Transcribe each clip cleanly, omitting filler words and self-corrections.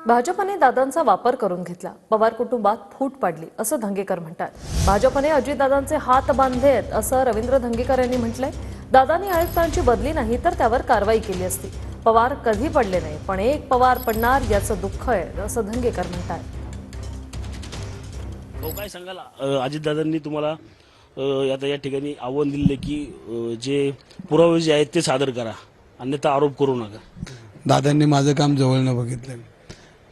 भाजपने दादांचा वापर करून घेतला, पवार कुटुंबात फूट पाडली असं धंगेकर म्हणतात. भाजपने अजितदादांचे हात बांधले आहेत असं रवींद्र धंगेकर यांनी म्हटलंय. दादांनी आयुक्तांची बदली नाही तर त्यावर कारवाई केली असती. पवार कधी पडले नाही, पण एक पवार पडणार याचं दुःख आहे असं धंगेकर म्हणतात. काय सांगाल अजितदादांनी तुम्हाला आता या ठिकाणी आव्हान दिले की जे पुरावे जे आहेत ते सादर करा, अन्यथा आरोप करू नका. दादांनी माझं काम जवळनं बघितलं,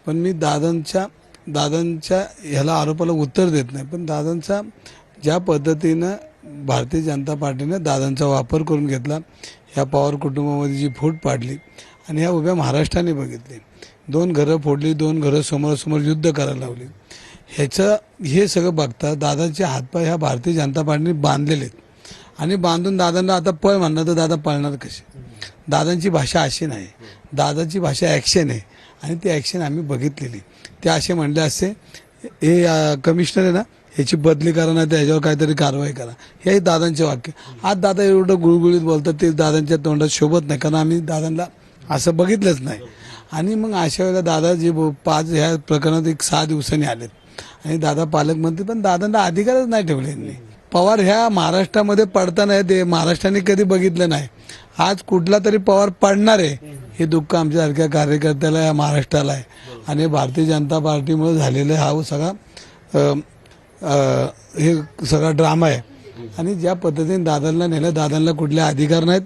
पण मी दादांच्या ह्याला आरोपाला उत्तर देत नाही. पण दादांचा ज्या पद्धतीनं भारतीय जनता पार्टीनं दादांचा वापर करून घेतला, ह्या पवार कुटुंबामध्ये जी फूट पाडली आणि ह्या उभ्या महाराष्ट्राने बघितली, 2 घरं फोडली, 2 घरं समोरासमोर युद्ध करायला लावली. हे सगळं बघता दादाचे हातपाय ह्या भारतीय जनता पार्टीने बांधलेले आहेत आणि बांधून दादांना आता पळ म्हणणार तर दादा पळणार कसे? दादांची भाषा अशी नाही, दादाची भाषा ॲक्शन आहे आणि ती ॲक्शन आम्ही बघितलेली. ते असे म्हणले असते, हे कमिशनर आहे ना, ह्याची बदली करा नाही तर ह्याच्यावर काहीतरी कारवाई करा, हे दादांचे वाक्य. आज दादा एवढं गुळगुळीत बोलतात ते दादांच्या तोंडात शोभत नाही, कारण आम्ही दादांना असं बघितलंच नाही. आणि मग अशा वेळेला दादा जे 5 ह्या प्रकरणात 6 दिवसांनी आलेत आणि दादा पालकमंत्री, पण दादांना अधिकारच नाही ठेवले यांनी. पवार ह्या महाराष्ट्रामध्ये पडताना ते महाराष्ट्राने कधी बघितलं नाही. आज कुठला तरी पवार पडणार आहे हे दुःख आमच्यासारख्या कार्यकर्त्याला या महाराष्ट्राला आहे. आणि भारतीय जनता पार्टीमुळे झालेलं हा सगळा हे सगळा ड्रामा आहे. आणि ज्या पद्धतीने दादांना नेलं, दादांना कुठले अधिकार नाहीत,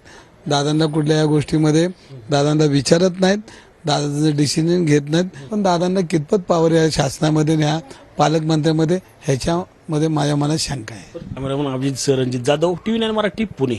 दादांना कुठल्या या गोष्टीमध्ये दादांना विचारत नाहीत, दादाचं डिसिजन घेत नाहीत. पण दादांना कितपत पावर या शासनामध्ये ह्या पालकमंत्र्यामध्ये ह्याच्यामध्ये माझ्या मनात शंका आहे. Cameraman Abhijit sir, Ranjit Jadhav, TV9 Marathi, Pune.